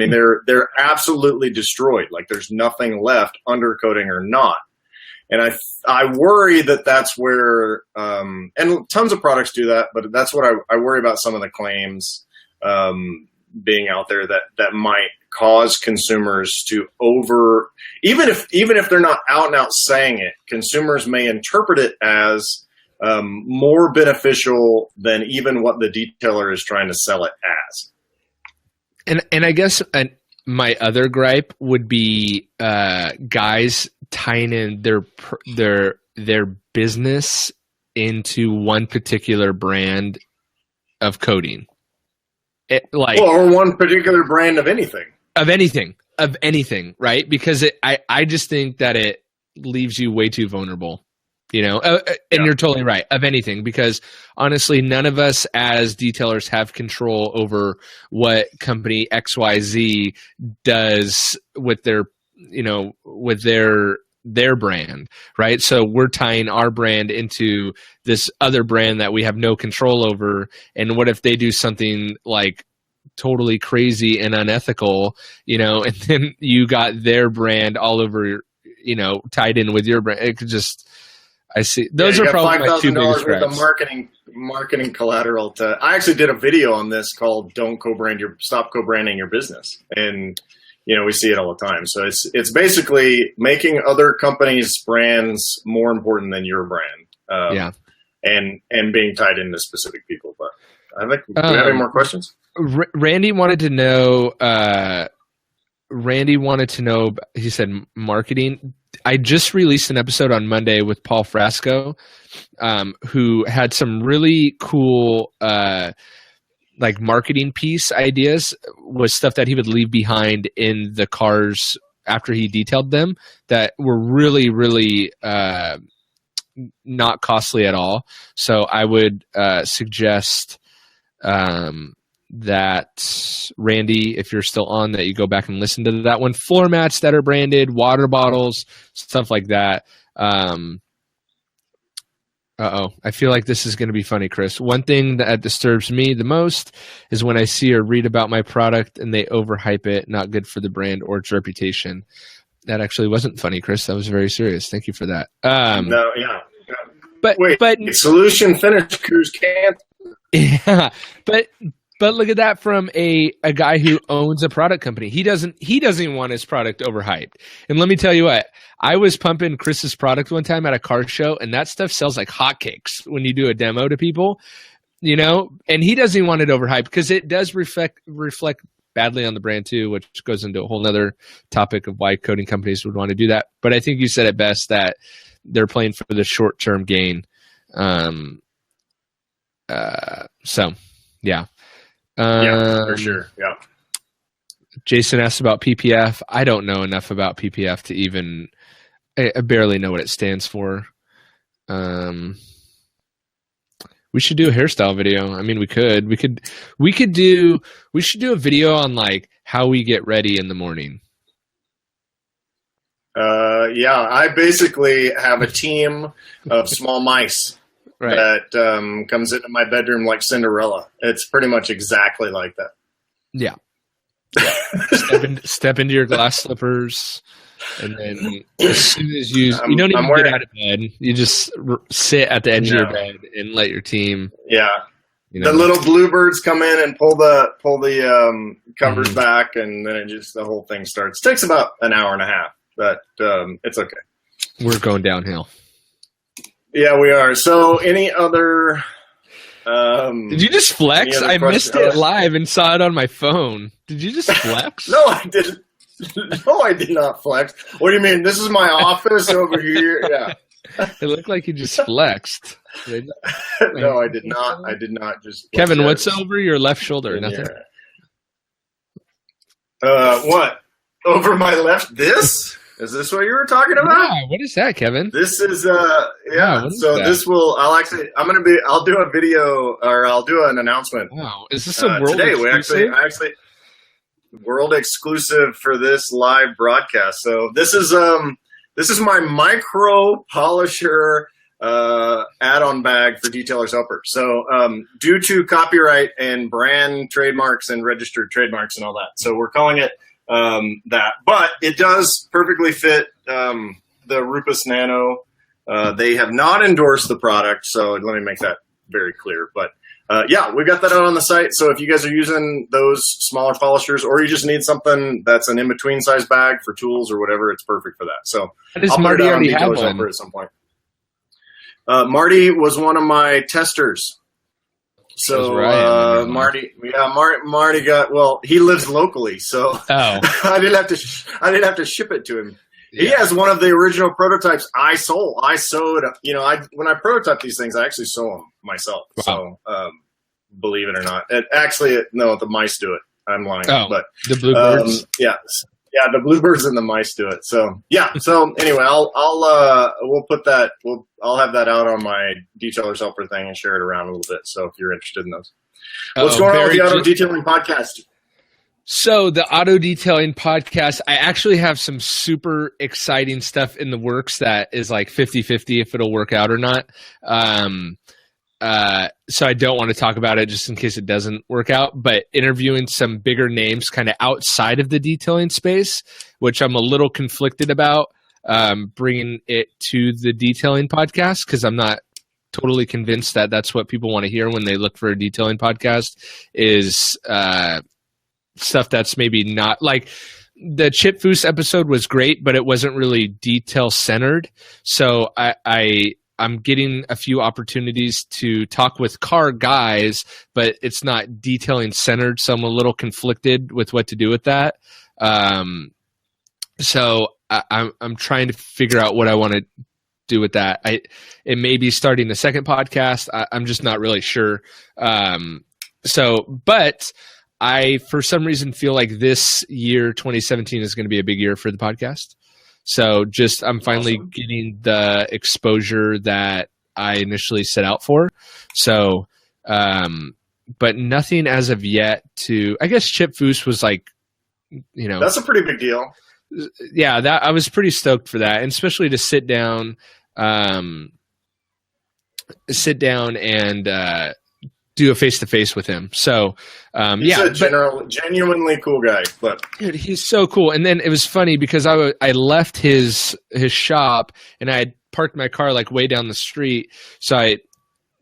they're absolutely destroyed. Like there's nothing left, undercoating or not. And I worry that that's where, and tons of products do that, but that's what I worry about, some of the claims being out there that might cause consumers to even if they're not out and out saying it, consumers may interpret it as more beneficial than even what the detailer is trying to sell it as. And I guess my other gripe would be guys tying in their business into one particular brand of coating. Or one particular brand of anything. Of anything, right? Because I just think that it leaves you way too vulnerable. You're totally right, of anything, because honestly, none of us as detailers have control over what company XYZ does with their brand, right? So we're tying our brand into this other brand that we have no control over. And what if they do something like totally crazy and unethical, and then you got their brand all over, tied in with your brand? It could just, I see. Those are probably my two biggest gripes. Worth of marketing collateral I actually did a video on this called Stop Co-branding Your Business. And, we see it all the time. So it's basically making other companies' brands more important than your brand. And being tied into specific people. But I think, do we have any more questions? Randy wanted to know, he said marketing. I just released an episode on Monday with Paul Frasco, who had some really cool like marketing piece ideas, was stuff that he would leave behind in the cars after he detailed them that were really, really not costly at all. So I would suggest that, Randy, if you're still on, that you go back and listen to that one. Floor mats that are branded, water bottles, stuff like that. I feel like this is going to be funny, Chris. One thing that disturbs me the most is when I see or read about my product and they overhype it, not good for the brand or its reputation. That actually wasn't funny, Chris. That was very serious. Thank you for that. No, yeah. But solution finish cruise can't. Yeah, but look at that from a guy who owns a product company. He doesn't even want his product overhyped. And let me tell you what, I was pumping Chris's product one time at a car show, and that stuff sells like hotcakes when you do a demo to people, and he doesn't even want it overhyped because it does reflect badly on the brand too, which goes into a whole nother topic of why coating companies would want to do that. But I think you said it best, that they're playing for the short-term gain. So yeah. Yeah, for sure. Yeah. Jason asked about PPF. I don't know enough about PPF to even. I barely know what it stands for. We should do a hairstyle video. I mean, we should do a video on like how we get ready in the morning. Yeah, I basically have a team of small mice. Right. That comes into my bedroom like Cinderella. It's pretty much exactly like that. Yeah. Step into your glass slippers, and then as soon as you don't even get out of bed, you just sit at the edge of your bed and let your team. Yeah. The little bluebirds come in and pull the covers back, and then the whole thing starts. It takes about an hour and a half, but it's okay. We're going downhill. Yeah, we are. So any other... did you just flex? I missed it live and saw it on my phone. Did you just flex? No, I didn't. No, I did not flex. What do you mean? This is my office over here? Yeah. It looked like you just flexed. No, I did not. I did not just... Kevin, what's over your left shoulder? Nothing? What? Over my left? This? Is this what you were talking about? Yeah, what is that, Kevin? This is this will I'll do a video, or I'll do an announcement. Wow. Is this a world today? Exclusive? We actually world exclusive for this live broadcast. So this is my micro polisher add-on bag for Detailers Helper. So due to copyright and brand trademarks and registered trademarks and all that, so we're calling it that, but it does perfectly fit the Rupus Nano. They have not endorsed the product, so let me make that very clear. But yeah, we got that out on the site. So if you guys are using those smaller polishers, or you just need something that's an in-between size bag for tools or whatever, it's perfect for that. So does Marty already have one? At some point. Marty was one of my testers. So right. Marty got, well, he lives locally, so I didn't have to ship it to him. Yeah. He has one of the original prototypes I sewed. When I prototype these things, I actually sew them myself. Wow. So believe it or not, the mice do it. I'm lying. Oh, but the bluebirds. Yeah, the bluebirds and the mice do it. So yeah. So anyway, I'll have that out on my Detailers Helper thing and share it around a little bit. So if you're interested in those, what's going on with the auto detailing podcast? So the auto detailing podcast, I actually have some super exciting stuff in the works that is like 50-50 if it'll work out or not. So I don't want to talk about it just in case it doesn't work out, but interviewing some bigger names kind of outside of the detailing space, which I'm a little conflicted about, bringing it to the detailing podcast, because I'm not totally convinced that that's what people want to hear when they look for a detailing podcast, is stuff that's maybe not like the Chip Foose episode was great, but it wasn't really detail centered. So I'm getting a few opportunities to talk with car guys, but it's not detailing centered. So I'm a little conflicted with what to do with that. So I'm trying to figure out what I want to do with that. It may be starting a second podcast. I'm just not really sure. But I, for some reason, feel like this year, 2017, is going to be a big year for the podcast. So I'm finally getting the exposure that I initially set out for. So, but nothing as of yet I guess Chip Foose was like, that's a pretty big deal. Yeah, I was pretty stoked for that, and especially to sit down and do a face-to-face with him. So, he's a genuinely cool guy. But dude, he's so cool. And then it was funny because I left his shop and I had parked my car like way down the street. So I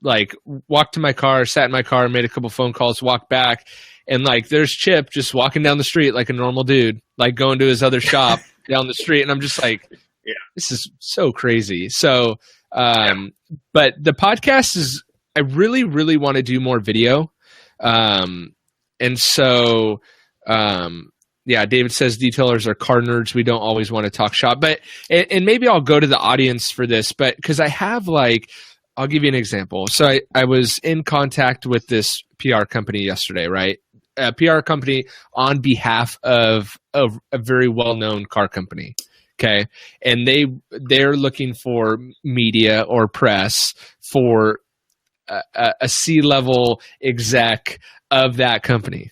like walked to my car, sat in my car, made a couple phone calls, walked back, and like there's Chip just walking down the street like a normal dude, like going to his other shop down the street, and I'm just like, this is so crazy. So, but the podcast is, I really, really want to do more video. And so, David says detailers are car nerds. We don't always want to talk shop, but, and maybe I'll go to the audience for this, but cause I have I'll give you an example. So I was in contact with this PR company yesterday, right? A PR company on behalf of a very well-known car company. Okay. And they're looking for media or press for a C-level exec of that company.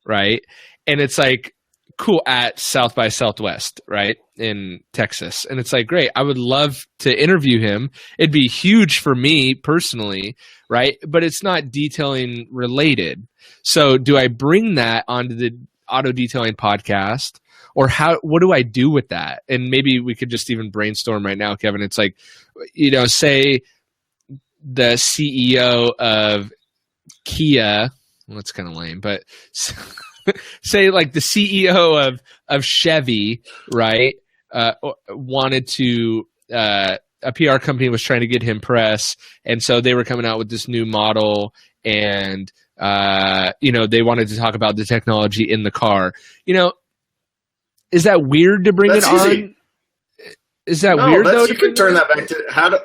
Right. And it's like, cool, at South by Southwest, right, in Texas. And it's like, great, I would love to interview him. It'd be huge for me personally, right? But it's not detailing related. So do I bring that onto the auto detailing podcast, or what do I do with that? And maybe we could just even brainstorm right now, Kevin. It's like, say the CEO of Kia, well, that's kind of lame, but say like the CEO of Chevy, right, wanted to, a PR company was trying to get him press, and so they were coming out with this new model, and they wanted to talk about the technology in the car. Is that weird to bring That's it easy. on? Is that weird though? You can turn that back to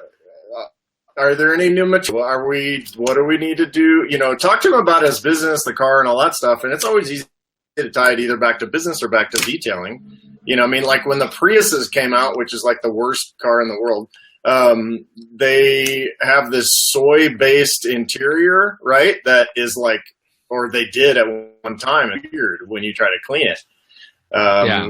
are there any new material? What do we need to do? Talk to him about his business, the car, and all that stuff. And it's always easy to tie it either back to business or back to detailing. Like when the Priuses came out, which is like the worst car in the world, they have this soy-based interior, right? That is like, or they did at one time, it's weird when you try to clean it.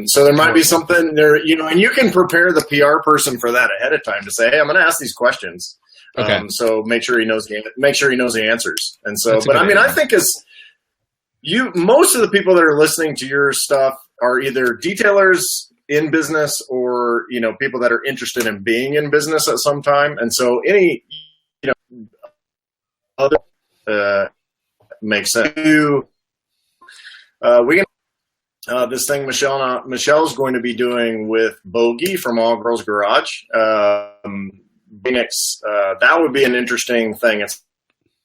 So there might be something there, and you can prepare the PR person for that ahead of time to say, hey, I'm going to ask these questions. Okay. So make sure he knows the answers. And so, but I mean, I think most of the people that are listening to your stuff are either detailers in business or, people that are interested in being in business at some time. And so any, other, makes sense. We can, this thing Michelle's going to be doing with Bogey from All Girls Garage. Phoenix, that would be an interesting thing. It's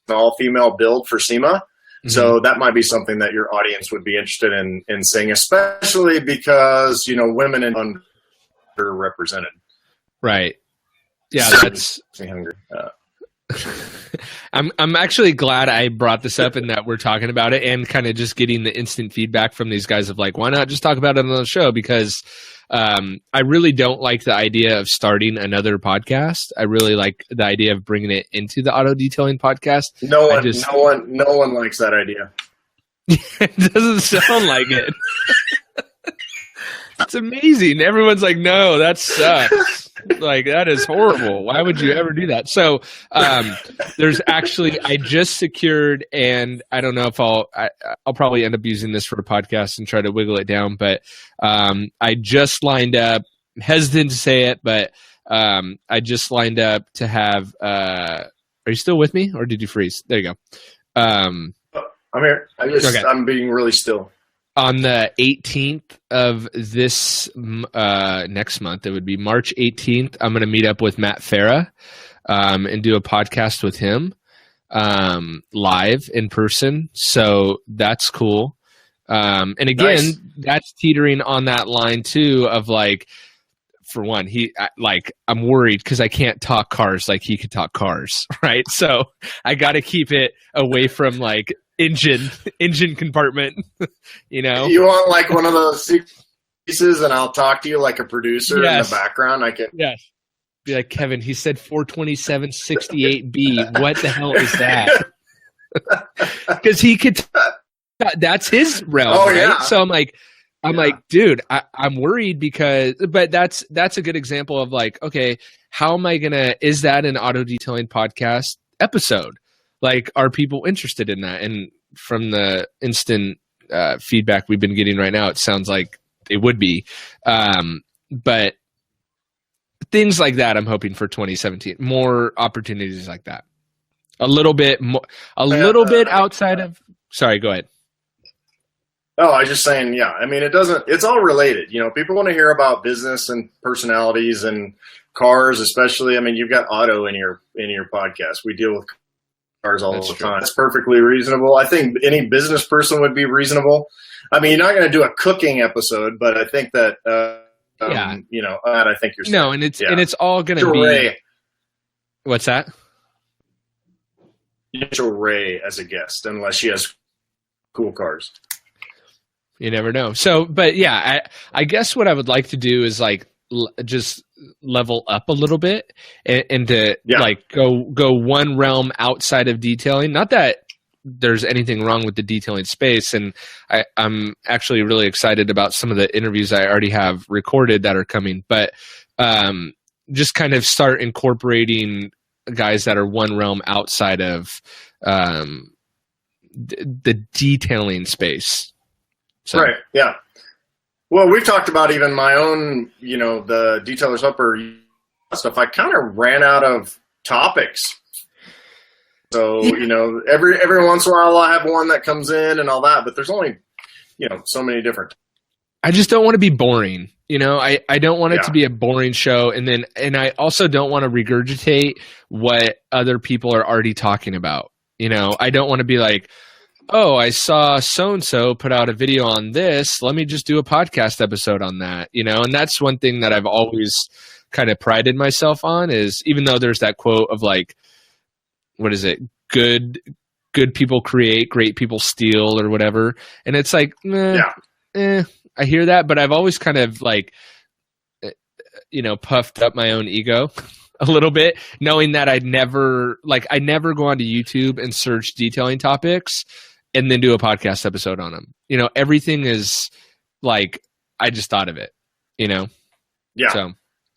an all-female build for SEMA. Mm-hmm. So that might be something that your audience would be interested in seeing, especially because, women are underrepresented. Right. Yeah, that's hungry. I'm actually glad I brought this up and that we're talking about it, and kind of just getting the instant feedback from these guys of like, why not just talk about it on the show? Because I really don't like the idea of starting another podcast. I really like the idea of bringing it into the auto detailing podcast. No one likes that idea. It doesn't sound like it. It's amazing. Everyone's like, no, that sucks. Like, that is horrible. Why would you ever do that? So there's actually, I just secured, and I don't know if I'll probably end up using this for a podcast and try to wiggle it down, but I just lined up, I'm hesitant to say it, but I just lined up to have, are you still with me, or did you freeze? There you go. I'm here. I'm being really still. On the 18th of this next month, it would be March 18th, I'm going to meet up with Matt Farah and do a podcast with him live in person. So that's cool. And again, nice. That's teetering on that line too of like, for one, I'm worried because I can't talk cars like he could talk cars, right? So I got to keep it away from like engine compartment, You want like one of those pieces, and I'll talk to you like a producer in the background. I can. Yes. Be like, Kevin, he said 427-68B. What the hell is that? Because he could. That's his realm, right? Yeah. So I'm like, dude, I'm worried but that's a good example of like, okay, how am I is that an auto detailing podcast episode? Like, are people interested in that? And from the instant feedback we've been getting right now, it sounds like they would be. But things like that, I'm hoping for 2017, more opportunities like that. A little bit more, bit outside of, sorry, go ahead. Oh, I was just saying, yeah. I mean, it's all related. People want to hear about business and personalities and cars, especially. I mean, you've got auto in your podcast. We deal with cars all the time. It's perfectly reasonable. I think any business person would be reasonable. I mean, you're not going to do a cooking episode, but I think that, I think you're saying. No, and it's all going to be. What's that? Ray as a guest, unless she has cool cars. You never know. So, but yeah, I guess what I would like to do is like just level up a little bit and to like go one realm outside of detailing. Not that there's anything wrong with the detailing space, and I'm actually really excited about some of the interviews I already have recorded that are coming. But just kind of start incorporating guys that are one realm outside of the detailing space. So. Right. Yeah. Well, we've talked about even my own, the Detailers Helper stuff. I kind of ran out of topics. So, every once in a while I have one that comes in and all that, but there's only, so many different. I just don't want to be boring. I don't want it to be a boring show. And I also don't want to regurgitate what other people are already talking about. I don't want to be like, oh, I saw so-and-so put out a video on this. Let me just do a podcast episode on that, And that's one thing that I've always kind of prided myself on is, even though there's that quote of like, what is it? Good people create, great people steal, or whatever. And it's like, I hear that, but I've always kind of like, puffed up my own ego a little bit, knowing that I never go onto YouTube and search detailing topics and then do a podcast episode on them. Everything is like, I just thought of it, Yeah. So.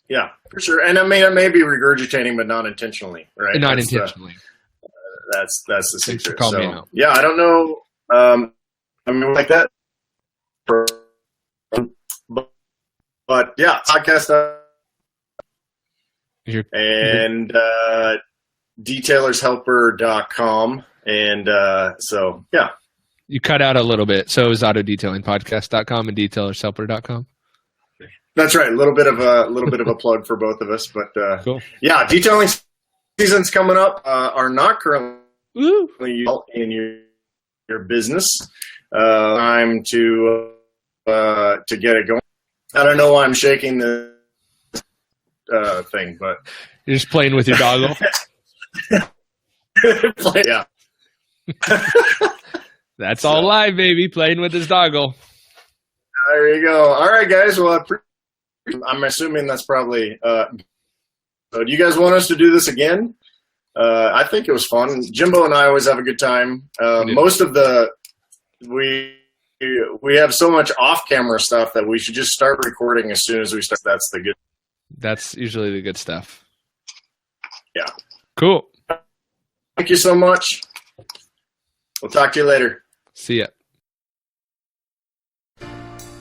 Yeah, for sure. And I may be regurgitating, but not intentionally, right? Not intentionally. That's the secret. So, yeah, I don't know. I mean, like that. But yeah, podcast. And detailershelper.com. And so, yeah. You cut out a little bit. So it was autodetailingpodcast.com and detailershelper.com. That's right. A little bit of a plug for both of us, but cool. Yeah, detailing seasons coming up are not currently in your business. Time to get it going. I don't know why I'm shaking the thing, but you're just playing with your doggle. Yeah. That's all live, baby. Playing with his doggle. There you go. All right, guys. Well, I'm assuming that's probably. So do you guys want us to do this again? I think it was fun. Jimbo and I always have a good time. Most of we have so much off-camera stuff that we should just start recording as soon as we start. That's usually the good stuff. Yeah. Cool. Thank you so much. We'll talk to you later. See ya.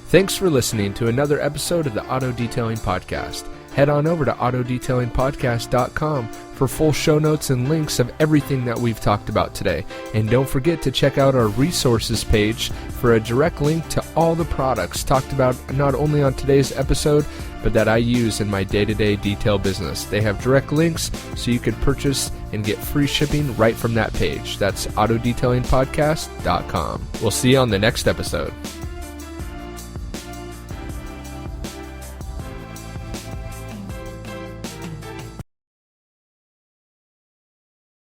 Thanks for listening to another episode of the Auto Detailing Podcast. Head on over to autodetailingpodcast.com for full show notes and links of everything that we've talked about today. And don't forget to check out our resources page for a direct link to all the products talked about not only on today's episode, but that I use in my day-to-day detail business. They have direct links so you can purchase and get free shipping right from that page. That's autodetailingpodcast.com. We'll see you on the next episode.